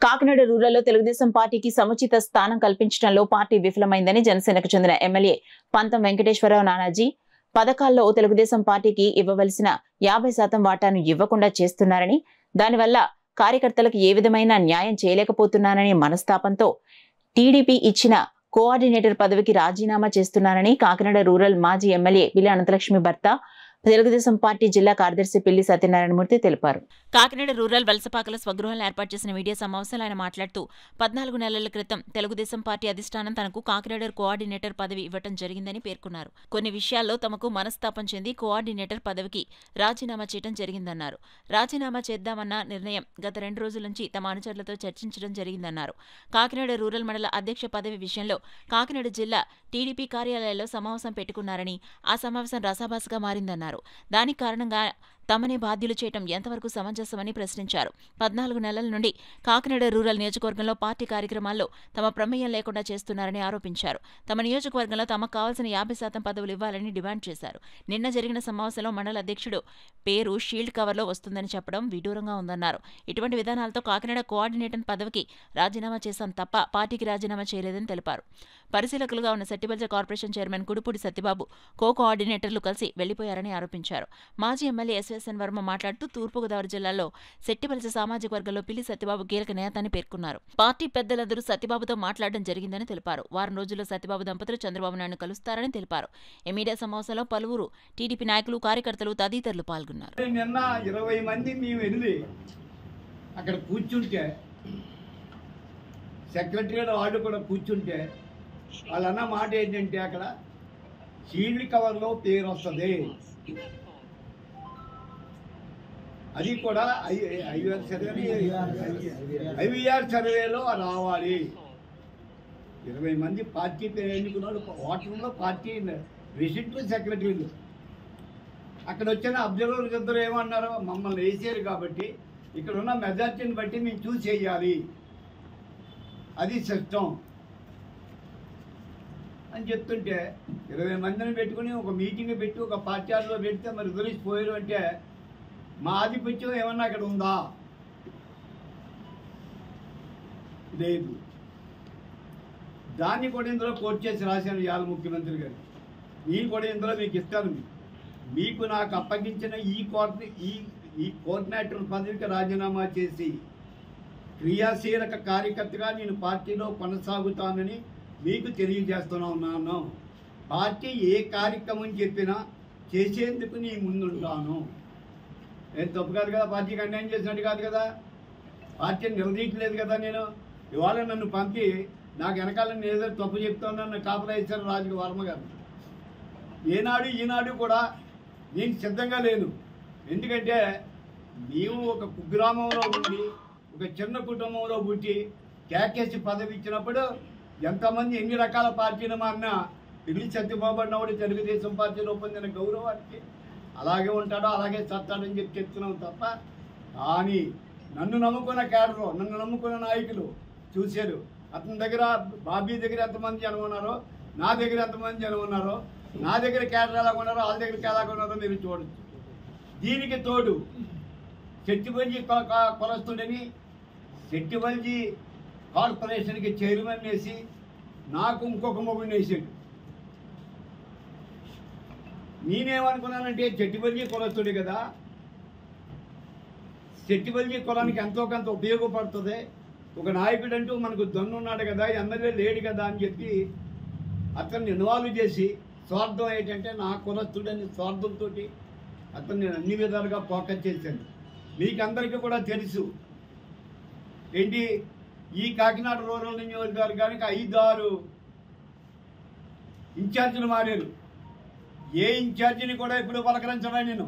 కాకినాడ రూరల్లో తెలుగుదేశం పార్టీకి సముచిత స్థానం కల్పించడంలో పార్టీ విఫలమైందని జనసేనకు చెందిన ఎమ్మెల్యే పంతం వెంకటేశ్వరరావు నానాజీ పథకాల్లో తెలుగుదేశం పార్టీకి ఇవ్వవలసిన 50% వాటాను ఇవ్వకుండా చేస్తున్నారని, దానివల్ల కార్యకర్తలకు ఏ విధమైన న్యాయం చేయలేకపోతున్నారని మనస్తాపంతో టీడీపీ ఇచ్చిన కోఆర్డినేటర్ పదవికి రాజీనామా చేస్తున్నారని కాకినాడ రూరల్ మాజీ ఎమ్మెల్యే పిల్లి అనంతలక్ష్మి భర్త తెలుగుదేశం పార్టీ జిల్లా కార్యదర్శి పిల్లి సత్యనారాయణమూర్తి తెలిపారు. కాకినాడ రూరల్ వలసపాకల స్వగృహాలను ఏర్పాటు చేసిన మీడియా సమావేశంలో ఆయన మాట్లాడుతూ 14 నెలల క్రితం తెలుగుదేశం పార్టీ అధిష్టానం తనకు కాకినాడ కోఆర్డినేటర్ పదవి ఇవ్వటం జరిగిందని పేర్కొన్నారు. కొన్ని విషయాల్లో తమకు మనస్తాపం చెంది కోఆర్డినేటర్ పదవికి రాజీనామా చేయడం జరిగిందన్నారు. రాజీనామా చేద్దామన్న నిర్ణయం గత 2 రోజుల నుంచి తమ అనుచరులతో చర్చించడం జరిగిందన్నారు. కాకినాడ రూరల్ మండల అధ్యక్ష పదవి విషయంలో కాకినాడ జిల్లా టీడీపీ కార్యాలయంలో సమావేశం పెట్టుకున్నారని, ఆ సమావేశం రసాభాసగా మారిందన్నారు. దానికి కారణంగా తమనే బాధ్యులు చేయటం ఎంతవరకు సమంజసమని ప్రశ్నించారు. 14 నెలల నుండి కాకినాడ రూరల్ నియోజకవర్గంలో పార్టీ కార్యక్రమాల్లో తమ ప్రమేయం లేకుండా చేస్తున్నారని ఆరోపించారు. తమ నియోజకవర్గంలో తమకు కావాల్సిన 50% పదవులు ఇవ్వాలని డిమాండ్ చేశారు. నిన్న జరిగిన సమావేశంలో మండల అధ్యక్షుడు పేరు షీల్డ్ కవర్లో వస్తుందని చెప్పడం విడూరంగా ఉందన్నారు. ఇటువంటి విధానాలతో కాకినాడ కోఆర్డినేటర్ పదవికి రాజీనామా చేశాం తప్ప పార్టీకి రాజీనామా చేయలేదని తెలిపారు. పరిశీలకులుగా ఉన్న సెట్టిబల్జ కార్పొరేషన్ చైర్మన్ కుడుపూడి సత్యబాబు కోఆర్డినేటర్లు కలిసి వెళ్లిపోయారని ఆరోపించారు. మాజీ ఎమ్మెల్యే ఎస్ఎన్ వర్మ మాట్లాడుతూ తూర్పుగోదావరి జిల్లాలో సెట్టిబల్జ సామాజిక వర్గంలో పిల్లి సత్యబాబు కీలక నేత అని పేర్కొన్నారు. పార్టీ పెద్దలందరూ సత్యబాబుతో మాట్లాడడం జరిగిందని తెలిపారు. వారం రోజుల్లో సత్యబాబు దంపతులు చంద్రబాబు నాయుడు కలుస్తారని తెలిపారు. ఈ మీడియా సమావేశంలో పలువురు టీడీపీ నాయకులు, కార్యకర్తలు తదితరులు పాల్గొన్నారు. నిన్న 20 మంది మేము వెళ్ళి అక్కడ కూర్చుంటే సెక్రటరీ వాళ్ళు కూడా కూర్చుంటే వాళ్ళన్న మాట ఏంటంటే అక్కడ షీల్డ్ కవర్లో పేరు వస్తుంది, అది కూడా ఐవీఆర్ సర్వేలో రావాలి. 20 మంది పార్టీ పేరు ఎన్నుకున్న వాళ్ళు ఓటర్లో పార్టీ ప్రెసిడెంట్, సెక్రటరీలు. అక్కడ వచ్చిన అబ్జర్వర్స్ ఇద్దరు ఏమన్నారు, మమ్మల్ని వేసారు కాబట్టి ఇక్కడ ఉన్న మెజార్టీని బట్టి మేము చూస్ చేయాలి, అది సిస్టమ్ అని చెప్తుంటే 20 మందిని పెట్టుకుని ఒక మీటింగ్ పెట్టి ఒక పార్టీలో పెడితే మరి వదిలిసిపోయారు అంటే మా ఆధిపత్యం ఏమన్నా అక్కడ ఉందా? లేదు. దాన్ని కూడా ఇందులో కోట్ చేసి రాశాను ఇవాళ ముఖ్యమంత్రి గారు. నేను కూడా ఇందులో మీకు ఇస్తాను. మీకు నాకు అప్పగించిన ఈ కోఆర్డినేటర్ పదవికి రాజీనామా చేసి క్రియాశీలక కార్యకర్తగా నేను పార్టీలో కొనసాగుతానని మీకు తెలియజేస్తూనే ఉన్నాను. పార్టీ ఏ కార్యక్రమం చెప్పినా చేసేందుకు నీ ముందుంటాను. ఏం తప్పు కాదు కదా, పార్టీకి అన్యాయం చేసినట్టు కాదు కదా, పార్టీని నిలదీయట్లేదు కదా. నేను ఇవాళ నన్ను పంపి నాకు వెనకాల నేను ఏదో తప్పు చెప్తానని కాపలా ఇచ్చారు రాజు వర్మ గారు. ఏనాడు ఈనాడు కూడా నేను సిద్ధంగా లేను. ఎందుకంటే మేము ఒక కుగ్రామంలో ఉండి ఒక చిన్న కుటుంబంలో పుట్టి కేకేసి పదవి ఇచ్చినప్పుడు ఎంతమంది ఎన్ని రకాల పార్టీలు మారినా పిల్లి సత్యబాబు అన్నవాడు తెలుగుదేశం పార్టీలో పొందిన గౌరవానికి అలాగే ఉంటాడో అలాగే చస్తాడని చెప్పి చెప్తున్నాం తప్ప, కానీ నన్ను నమ్ముకున్న క్యాడరు, నన్ను నమ్ముకున్న నాయకులు చూశారు. అతని దగ్గర బాబీ దగ్గర ఎంతమంది జనం ఉన్నారో, నా దగ్గర ఎంతమంది జనం ఉన్నారో, నా దగ్గర క్యాడర్ ఎలా ఉన్నారో వాళ్ళ దగ్గరికి ఎలా ఉన్నారో మీరు చూడచ్చు. దీనికి తోడు సెట్టిబల్జీ కొలస్తుండని సెట్టిబల్జీ కార్పొరేషన్కి చైర్మన్ వేసి నాకు ఇంకొక మొగుడిని వేసాడు. నేనేమనుకున్నానంటే సెట్టిబల్జీ కులస్తుడు కదా, సెట్టిబల్జీ కులానికి ఎంతో కొంత ఉపయోగపడుతుంది, ఒక నాయకుడు అంటూ మనకు దన్నున్నాడు కదా, ఎమ్మెల్యే లేడు కదా అని చెప్పి అతన్ని ఇన్వాల్వ్ చేసి స్వార్థం ఏంటంటే నా కులస్తుడని స్వార్థంతో అతన్ని అన్ని విధాలుగా ఫోకస్ చేశాను. మీకు అందరికీ కూడా తెలుసు ఏంటి, ఈ కాకినాడ రూరల్ నియోజకవర్గానికి 5-6 ఇన్ఛార్జీలు మారారు. ఏ ఇన్ఛార్జిని కూడా ఇప్పుడు పలకరించడా నేను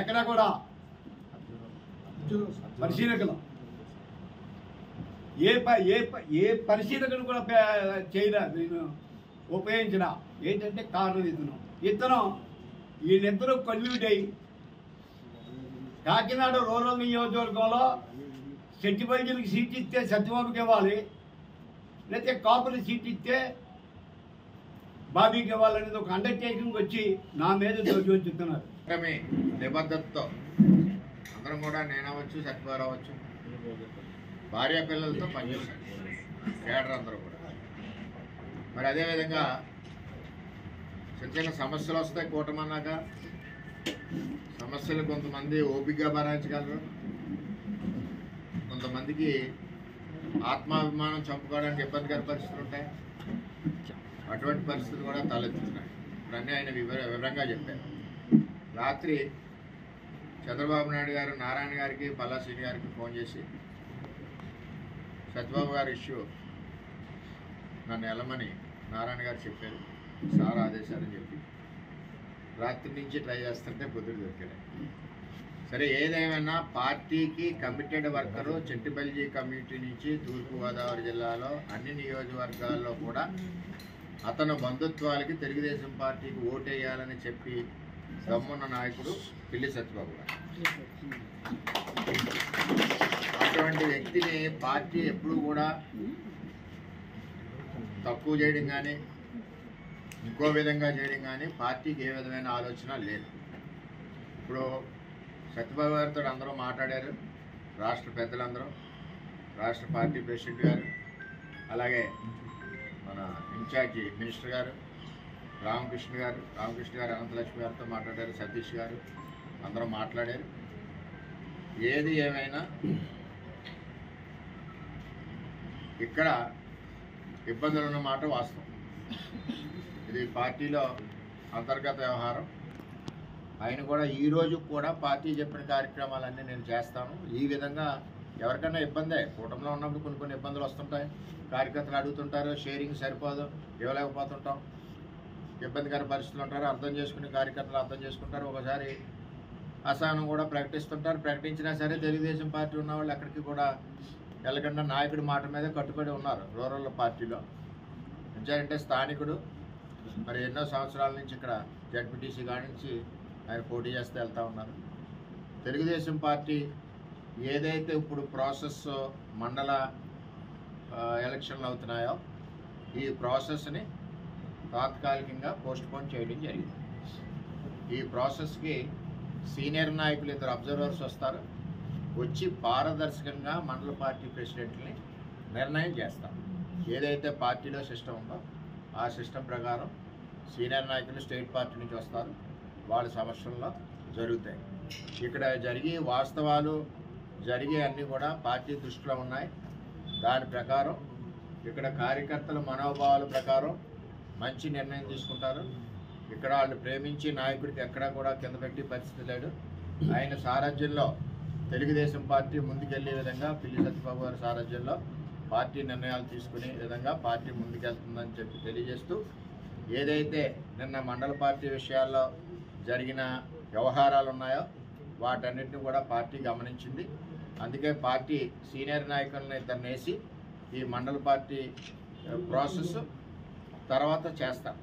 ఎక్కడా కూడా పరిశీలకులు ఏ పరిశీలకులు కూడా చేయరా నేను ఉపయోగించిన. ఏంటంటే కారణం ఇతను వీళ్ళిద్దరూ కల్యూట్ అయ్యి కాకినాడ రూరల్ నియోజకవర్గంలో సెట్టిబల్జీలకు సీట్ ఇస్తే సత్యబాబుకి ఇవ్వాలి, లేకపోతే కాపులు సీట్ ఇస్తే బాబీకి ఇవ్వాలనేది ఒక అండర్టేకింగ్ వచ్చి నా మీద దోషిస్తున్నారు. నిబద్ధతతో అందరం కూడా నేనవచ్చు, సత్యబాబు అవ్వచ్చు, భార్య పిల్లలతో పనిచేశారు కేడర్ అందరూ కూడా. మరి అదేవిధంగా చిన్న చిన్న సమస్యలు వస్తాయి కూటమన్నాక. సమస్యలు కొంతమంది ఓపికగా భరించగలరు, కొంతమందికి ఆత్మాభిమానం చంపుకోవడానికి ఇబ్బందికర పరిస్థితులు ఉంటాయి. అటువంటి పరిస్థితులు కూడా తలెత్తుతున్నాయి. ఇప్పుడన్నీ ఆయన వివరంగా చెప్పారు. రాత్రి చంద్రబాబు నాయుడు గారు నారాయణ గారికి పల్లా శ్రీని గారికి ఫోన్ చేసి సత్యబాబు గారి ఇష్యూ నన్ను వెళ్ళమని నారాయణ గారు చెప్పారు, సార్ ఆదేశాలని చెప్పి రాత్రి నుంచి ట్రై చేస్తుంటే పొద్దుడు దొరికాడు. సరే, ఏదేమైనా పార్టీకి కమిటెడ్ వర్కరు చెట్టిపల్లి కమ్యూనిటీ నుంచి తూర్పుగోదావరి జిల్లాలో అన్ని నియోజకవర్గాల్లో కూడా అతను బంధుత్వాలకి తెలుగుదేశం పార్టీకి ఓటేయాలని చెప్పి దమ్మున్న నాయకుడు పిల్లి సత్యబాబు గారు. అటువంటి వ్యక్తిని పార్టీ ఎప్పుడు కూడా తక్కువ చేయడం కానీ ఇంకో విధంగా చేయడం కానీ పార్టీకి ఏ విధమైన ఆలోచన లేదు. ఇప్పుడు సత్యబాబు గారితో అందరూ మాట్లాడారు, రాష్ట్ర పెద్దలందరూ, రాష్ట్ర పార్టీ ప్రెసిడెంట్ గారు, అలాగే మన ఇన్ఛార్జి మినిస్టర్ గారు రామకృష్ణ గారు అనంతలక్ష్మి గారితో మాట్లాడారు, సతీష్ గారు అందరూ మాట్లాడారు. ఏది ఏమైనా ఇక్కడ ఇబ్బందులు ఉన్నమాట వాస్తవం. ఇది పార్టీలో అంతర్గత వ్యవహారం. ఆయన కూడా ఈరోజు కూడా పార్టీ చెప్పిన కార్యక్రమాలన్నీ నేను చేస్తాను. ఈ విధంగా ఎవరికైనా ఇబ్బందే, కూటమిలో ఉన్నప్పుడు కొన్ని ఇబ్బందులు వస్తుంటాయి. కార్యకర్తలు అడుగుతుంటారు, షేరింగ్ సరిపోదు, ఇవ్వలేకపోతుంటాం, ఇబ్బందికర పరిస్థితులు ఉంటారు. అర్థం చేసుకునే కార్యకర్తలు అర్థం చేసుకుంటారు. ఒకసారి అసహనం కూడా ప్రకటిస్తుంటారు. ప్రకటించినా సరే తెలుగుదేశం పార్టీ ఉన్న వాళ్ళు ఎక్కడికి కూడా వెళ్ళకుండా నాయకుడి మాట మీద కట్టుబడి ఉన్నారు. రూరల్ పార్టీలో ఎంచారంటే స్థానికుడు, మరి ఎన్నో సంవత్సరాల నుంచి ఇక్కడ జడ్పీటీసీ కాడి నుంచి ఆయన పోటీ చేస్తే వెళ్తూ ఉన్నారు. తెలుగుదేశం పార్టీ ఏదైతే ఇప్పుడు ప్రాసెస్ మండల ఎలక్షన్లు అవుతున్నాయో ఈ ప్రాసెస్ని తాత్కాలికంగా పోస్ట్పోన్ చేయడం జరిగింది. ఈ ప్రాసెస్కి సీనియర్ నాయకులు 2 అబ్జర్వర్స్ వస్తారు, వచ్చి పారదర్శకంగా మండల పార్టీ ప్రెసిడెంట్ని నిర్ణయం చేస్తారు. ఏదైతే పార్టీలో సిస్టమ్ ఉందో ఆ సిస్టమ్ ప్రకారం సీనియర్ నాయకులు స్టేట్ పార్టీ నుంచి వస్తారు, వాళ్ళ సమస్యల్లో జరుగుతాయి. ఇక్కడ జరిగే వాస్తవాలు జరిగే అన్నీ కూడా పార్టీ దృష్టిలో ఉన్నాయి. దాని ప్రకారం ఇక్కడ కార్యకర్తల మనోభావాల ప్రకారం మంచి నిర్ణయం తీసుకుంటారు. ఇక్కడ వాళ్ళు ప్రేమించి నాయకుడికి ఎక్కడా కూడా కింద పెట్టి పరిస్థితి లేడు. ఆయన సారథ్యంలో తెలుగుదేశం పార్టీ ముందుకెళ్లే విధంగా పిల్లి సత్యబాబు గారి సారథ్యంలో పార్టీ నిర్ణయాలు తీసుకునే విధంగా పార్టీ ముందుకెళ్తుందని చెప్పి తెలియజేస్తూ, ఏదైతే నిన్న మండల పార్టీ విషయాల్లో జరిగిన వ్యవహారాలు ఉన్నాయో వాటన్నిటిని కూడా పార్టీ గమనించింది. అందుకే పార్టీ సీనియర్ నాయకులను 2 వేసి ఈ మండల పార్టీ ప్రాసెస్ తర్వాత చేస్తాం.